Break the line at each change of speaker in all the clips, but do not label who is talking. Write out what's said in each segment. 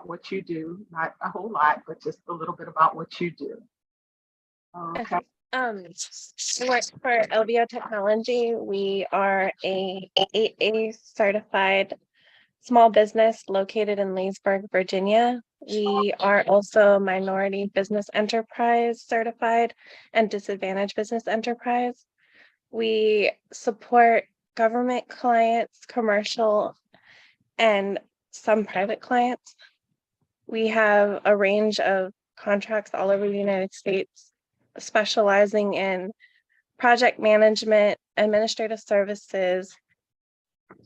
what you do, not a whole lot, but just a little bit about what you do. Okay.
Um, for LBO Technology, we are a 8A certified small business located in Leesburg, Virginia. We are also Minority Business Enterprise certified and Disadvantaged Business Enterprise. We support government clients, commercial, and some private clients. We have a range of contracts all over the United States, specializing in project management, administrative services,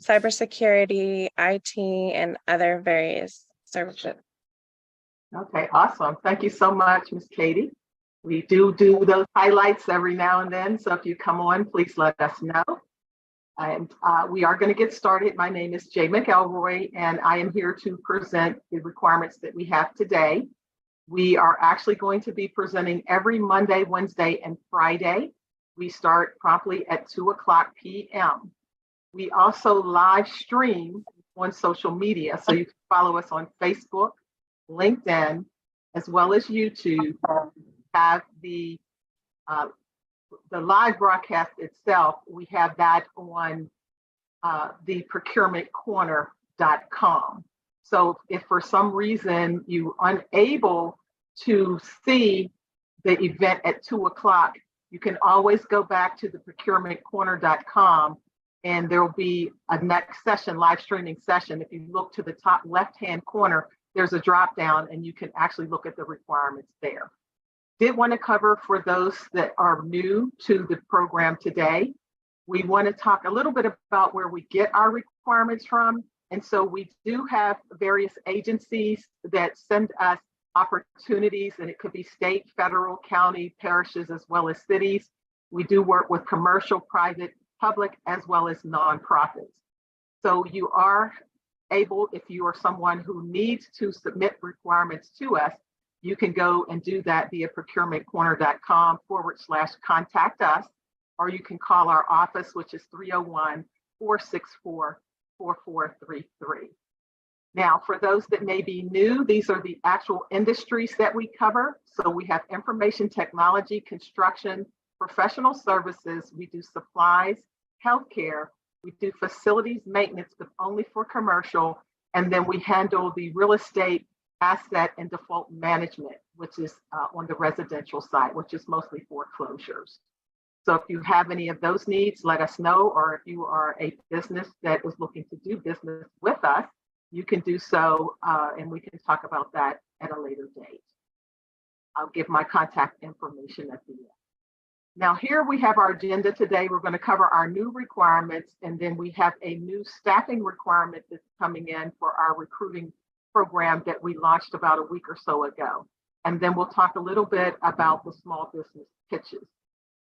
cybersecurity, IT, and other various services.
Okay, awesome. Thank you so much, Ms. Katie. We do those highlights every now and then, so if you come on, please let us know. And we are going to get started. My name is Jay McElroy, and I am here to present the requirements that we have today. We are actually going to be presenting every Monday, Wednesday, and Friday. We start promptly at 2:00 p.m. We also live stream on social media, so you can follow us on Facebook, LinkedIn, as well as YouTube. Have the live broadcast itself, we have that on the procurementcorner.com. So if for some reason you're unable to see the event at 2:00, you can always go back to the procurementcorner.com, and there will be a next session, live streaming session. If you look to the top left-hand corner, there's a drop down and you can actually look at the requirements there. Did want to cover for those that are new to the program today, we want to talk a little bit about where we get our requirements from. And so we do have various agencies that send us opportunities, and it could be state, federal, county, parishes, as well as cities. We do work with commercial, private, public, as well as nonprofits. So you are able, if you are someone who needs to submit requirements to us, you can go and do that via procurementcorner.com/contact us, or you can call our office, which is 301-464-4433. Now, for those that may be new, these are the actual industries that we cover. So we have information technology, construction, professional services, we do supplies, healthcare, we do facilities maintenance, but only for commercial, and then we handle the real estate, asset, and default management, which is on the residential side, which is mostly foreclosures. So if you have any of those needs, let us know, or if you are a business that is looking to do business with us, you can do so, and we can talk about that at a later date. I'll give my contact information at the end. Now here we have our agenda today. We're going to cover our new requirements, and then we have a new staffing requirement that's coming in for our recruiting program that we launched about a week or so ago. And then we'll talk a little bit about the small business pitches.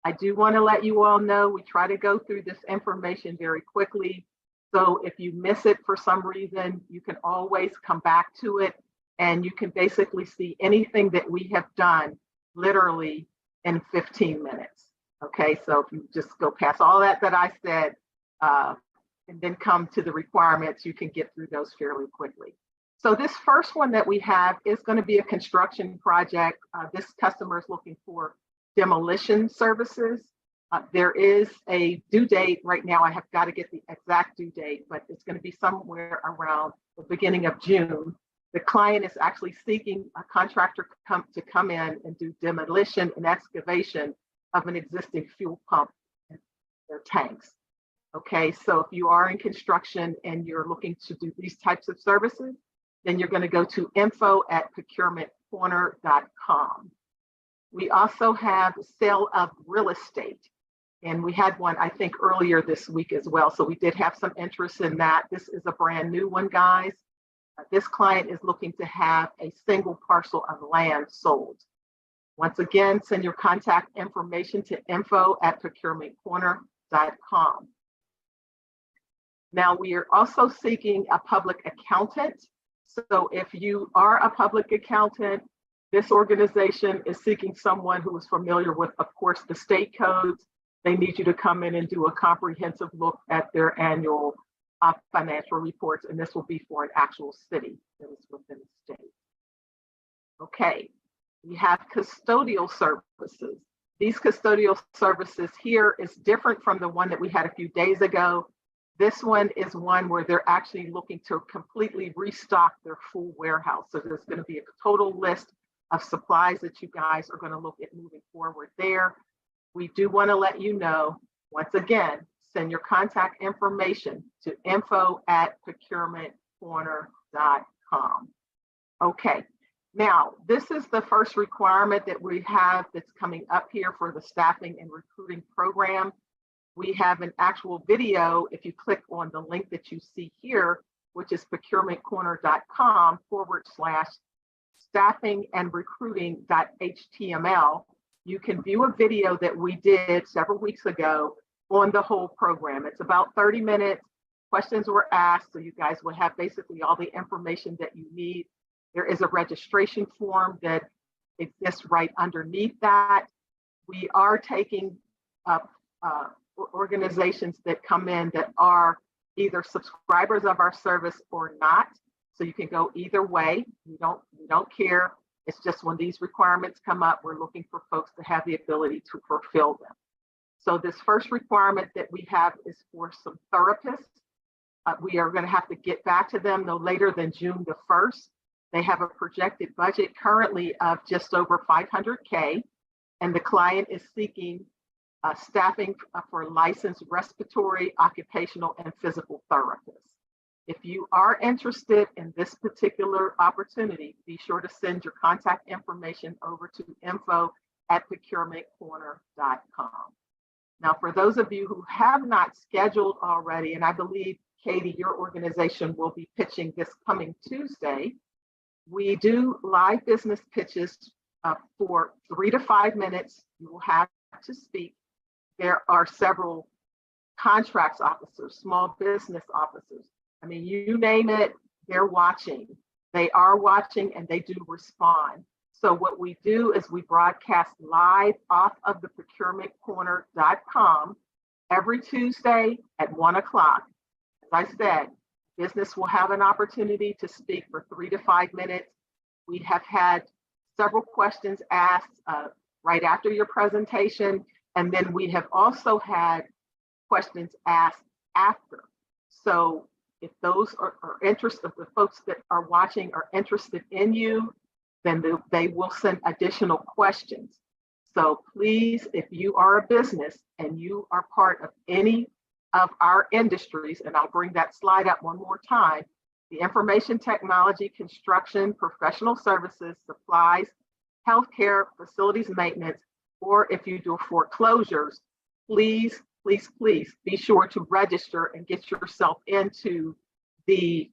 I do want to let you all know we try to go through this information very quickly. So if you miss it for some reason, you can always come back to it, and you can basically see anything that we have done literally in 15 minutes. Okay, so if you just go past all that I said, and then come to the requirements, you can get through those fairly quickly. So this first one that we have is going to be a construction project. This customer is looking for demolition services. There is a due date right now. I have got to get the exact due date, but it's going to be somewhere around the beginning of June. The client is actually seeking a contractor to come in and do demolition and excavation of an existing fuel pump and their tanks. Okay, so if you are in construction and you're looking to do these types of services, then you're going to go to info@procurementcorner.com. We also have sale of real estate, and we had one, I think, earlier this week as well. So we did have some interest in that. This is a brand new one, guys. This client is looking to have a single parcel of land sold. Once again, send your contact information to info@procurementcorner.com. Now, we are also seeking a public accountant. So if you are a public accountant, this organization is seeking someone who is familiar with, of course, the state codes. They need you to come in and do a comprehensive look at their annual financial reports, and this will be for an actual city that is within the state. Okay, we have custodial services. These custodial services here is different from the one that we had a few days ago. This one is one where they're actually looking to completely restock their full warehouse. So there's going to be a total list of supplies that you guys are going to look at moving forward there. We do want to let you know, once again, send your contact information to info@procurementcorner.com. Okay, now this is the first requirement that we have that's coming up here for the staffing and recruiting program. We have an actual video. If you click on the link that you see here, which is procurementcorner.com/staffing and recruiting.html, you can view a video that we did several weeks ago on the whole program. It's about 30 minutes. Questions were asked, so you guys will have basically all the information that you need. There is a registration form that exists right underneath that. We are taking up organizations that come in that are either subscribers of our service or not. So you can go either way. We don't care. It's just when these requirements come up, we're looking for folks to have the ability to fulfill them. So this first requirement that we have is for some therapists. We are going to have to get back to them no later than June the 1st. They have a projected budget currently of just over $500K, and the client is seeking staffing for licensed respiratory, occupational, and physical therapists. If you are interested in this particular opportunity, be sure to send your contact information over to info@procurementcorner.com. Now, for those of you who have not scheduled already, and I believe, Katie, your organization will be pitching this coming Tuesday, we do live business pitches for 3 to 5 minutes. You will have to speak. There are several contracts officers, small business officers. I mean, you name it, they're watching. They are watching and they do respond. So what we do is we broadcast live off of the procurementcorner.com every Tuesday at 1 o'clock. As I said, business will have an opportunity to speak for 3 to 5 minutes. We have had several questions asked right after your presentation. And then we have also had questions asked after. So if those are interested, the folks that are watching are interested in you, then they will send additional questions. So please, if you are a business and you are part of any of our industries, and I'll bring that slide up one more time, the information technology, construction, professional services, supplies, healthcare, facilities maintenance, or if you do foreclosures, please, please, please be sure to register and get yourself into the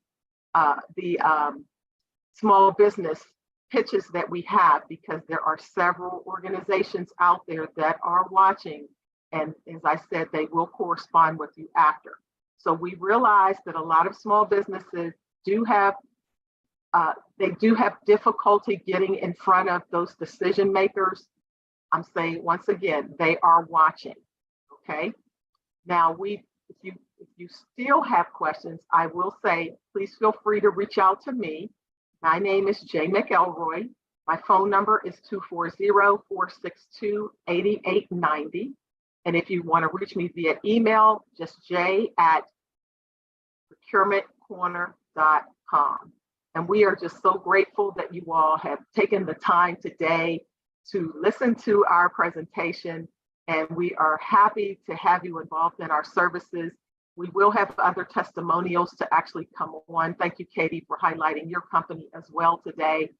small business pitches that we have, because there are several organizations out there that are watching. And as I said, they will correspond with you after. So we realize that a lot of small businesses do have difficulty getting in front of those decision makers. I'm saying once again, they are watching. Okay. Now if you still have questions, I will say, please feel free to reach out to me. My name is Jay McElroy. My phone number is 240-462-8890. And if you want to reach me via email, just jay@procurementcorner.com. And we are just so grateful that you all have taken the time today to listen to our presentation. And we are happy to have you involved in our services. We will have other testimonials to actually come on. Thank you, Katie, for highlighting your company as well today.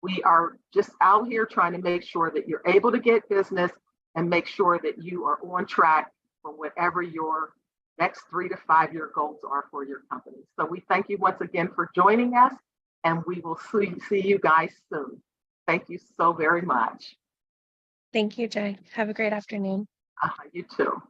We are just out here trying to make sure that you're able to get business and make sure that you are on track for whatever your next 3 to 5 year goals are for your company. So we thank you once again for joining us, and we will see you guys soon. Thank you so very much.
Thank you, Jay. Have a great afternoon.
You too.